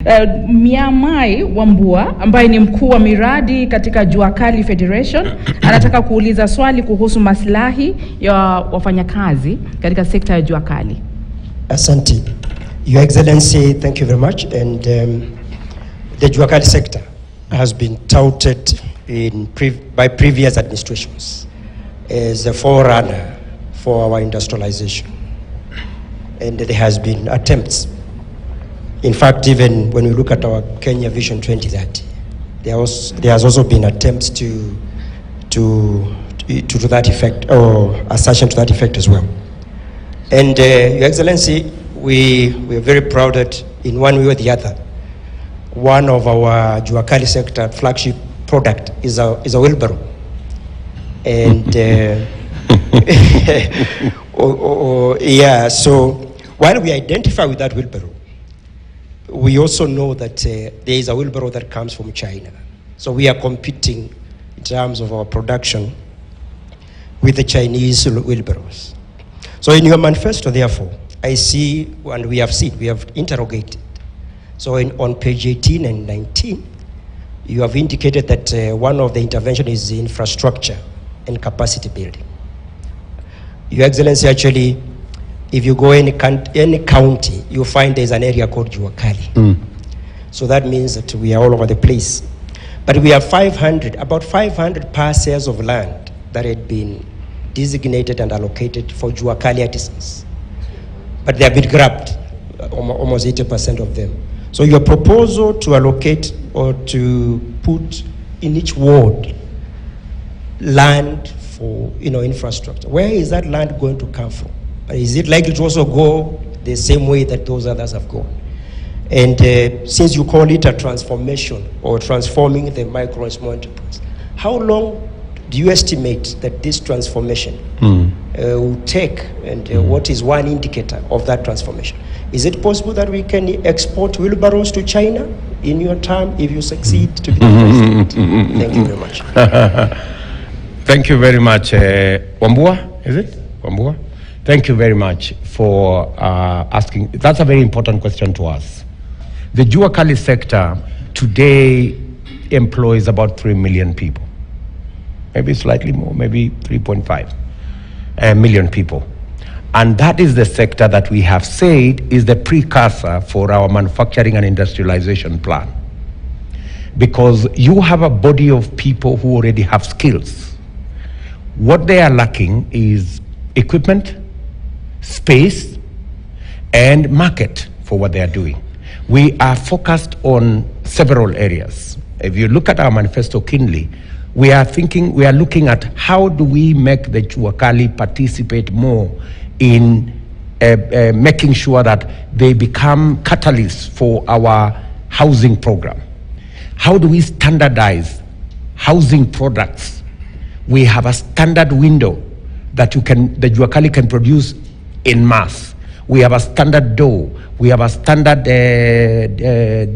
Nyamai Wambua ambaye ni mkuu wa miradi katika Jua Kali Federation anataka kuuliza swali kuhusu maslahi ya wafanyakazi katika sekta ya Jua Kali. Asante. Your Excellency, thank you very much. And the Jua Kali sector has been touted by previous administrations as a forerunner for our industrialization. And there has been attempts. In fact, even when we look at our Kenya Vision 2030, there has also been attempts to that effect, or assertion to that effect as well. And Your Excellency, we are very proud that in one way or the other, one of our Jua Kali sector flagship product is a wheelbarrow. And yeah, so while we identify with that wheelbarrow, we also know that there is a wheelbarrow that comes from China. So we are competing in terms of our production with the Chinese wheelbarrows. So in your manifesto, therefore, I see, and we have interrogated. So on page 18 and 19, you have indicated that one of the intervention is infrastructure and capacity building. Your Excellency, actually, if you go any county, you find there's an area called Jua Kali. So that means that we are all over the place. But we have about 500 parcels of land that had been designated and allocated for Jua Kali artisans. But they have been grabbed, almost 80% of them. So your proposal to allocate or to put in each ward land for infrastructure, where is that land going to come from? Is it likely to also go the same way that those others have gone? And since you call it a transformation or transforming the micro and small enterprise, how long do you estimate that this transformation will take, and what is one indicator of that transformation? Is it possible that we can export wheelbarrows to China in your term if you succeed to be president? Thank you very much. Thank you very much. Wambua, is it? Wambua? Thank you very much for asking. That's a very important question to us. The Jua Kali sector today employs about 3 million people. Maybe slightly more, maybe 3.5 million people. And that is the sector that we have said is the precursor for our manufacturing and industrialization plan. Because you have a body of people who already have skills. What they are lacking is equipment, space, and market for what they are doing. We are focused on several areas. If you look at our manifesto keenly, we are looking at how do we make the Jua Kali participate more in making sure that they become catalysts for our housing program. How do we standardize housing products? We have a standard window that the Jua Kali can produce in mass. We have a standard door. We have a standard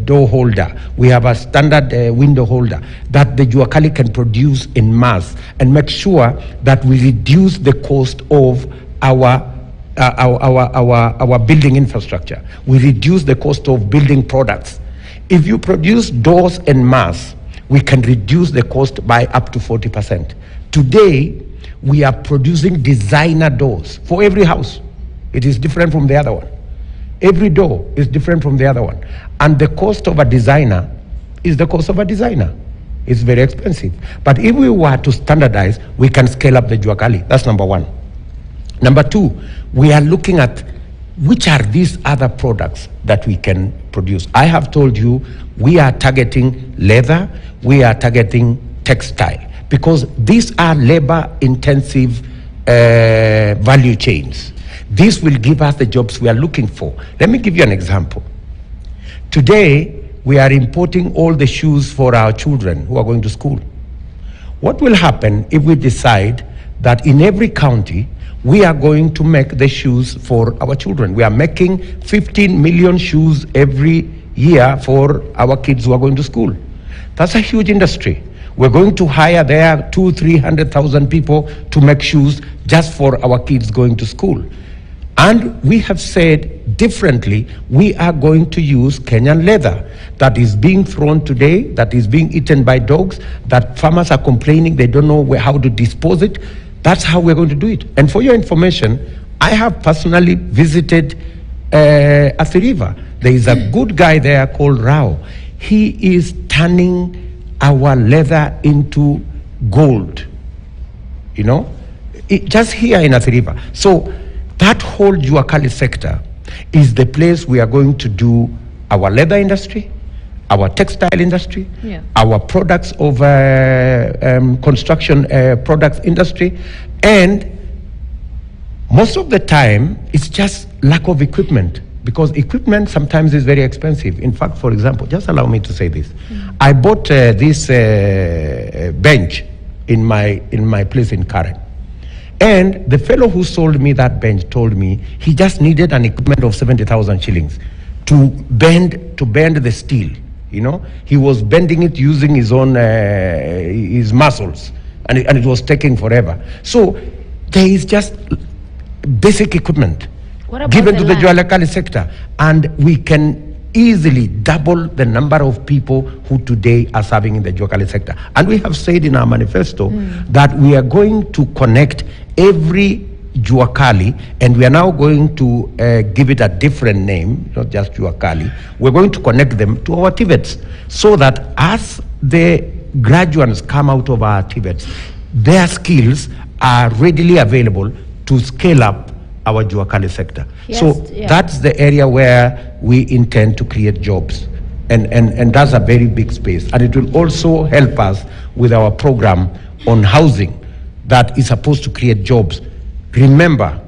door holder. We have a standard window holder that the Jua Kali can produce in mass and make sure that we reduce the cost of our building infrastructure. We reduce the cost of building products. If you produce doors in mass, we can reduce the cost by up to 40%. Today, we are producing designer doors for every house. It is different from the other one. Every door is different from the other one. And the cost of a designer is the cost of a designer. It's very expensive. But if we were to standardize, we can scale up the Jua Kali. That's number one. Number two, we are looking at which are these other products that we can produce. I have told you we are targeting leather, we are targeting textile, because these are labor-intensive value chains. This will give us the jobs we are looking for. Let me give you an example. Today, we are importing all the shoes for our children who are going to school. What will happen if we decide that in every county, we are going to make the shoes for our children? We are making 15 million shoes every year for our kids who are going to school. That's a huge industry. We're going to hire there 200,000-300,000 people to make shoes just for our kids going to school. And we have said differently, we are going to use Kenyan leather that is being thrown today, that is being eaten by dogs, that farmers are complaining they don't know how to dispose it. That's how we're going to do it. And for your information, I have personally visited Athi River. There is a good guy there called Rao. He is turning our leather into gold, you know, just here in Athi River. So that whole Juakali sector is the place we are going to do our leather industry, our textile industry, our products of construction products industry, and most of the time it's just lack of equipment, because equipment sometimes is very expensive. In fact, for example, just allow me to say this. I bought this bench in my place in Karen. And the fellow who sold me that bench told me he just needed an equipment of 70,000 shillings to bend the steel. You know, he was bending it using his own his muscles, and it was taking forever. So there is just basic equipment given to the Juakali sector, and we can easily double the number of people who today are serving in the Juakali sector. And we have said in our manifesto that we are going to connect every Juakali, and we are now going to give it a different name, not just Juakali. We're going to connect them to our TVETs, so that as the graduates come out of our TVETs, their skills are readily available to scale up our Juakali sector. That's the area where we intend to create jobs. And that's a very big space. And it will also help us with our program on housing that is supposed to create jobs. Remember,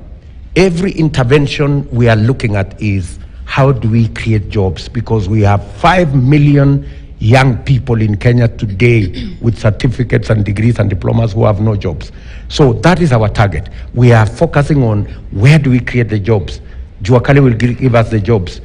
every intervention we are looking at is how do we create jobs, because we have 5 million young people in Kenya today with certificates and degrees and diplomas who have no jobs. So that is our target. We are focusing on where do we create the jobs. Juakali will give us the jobs.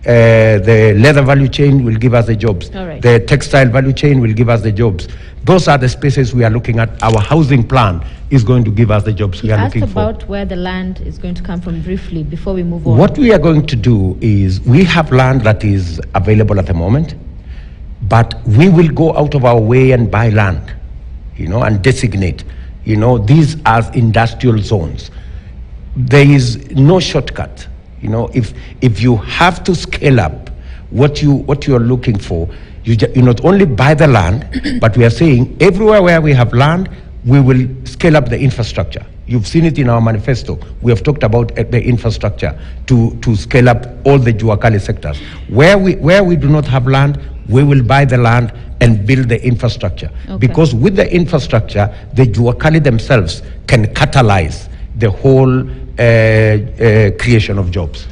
The leather value chain will give us the jobs. The textile value chain will give us the jobs. Those are the spaces we are looking at. Our housing plan is going to give us the jobs we are looking for. Ask about where the land is going to come from briefly before we move on. What we are going to do is, we have land that is available at the moment, but we will go out of our way and buy land, you know, and designate, you know, these as industrial zones. There is no shortcut. You know, if you have to scale up what you are looking for, you not only buy the land, but we are saying everywhere where we have land, we will scale up the infrastructure. You've seen it in our manifesto. We have talked about the infrastructure to scale up all the Juakali sectors. Where we do not have land, we will buy the land and build the infrastructure. Because with the infrastructure, the Juakali themselves can catalyze the whole creation of jobs.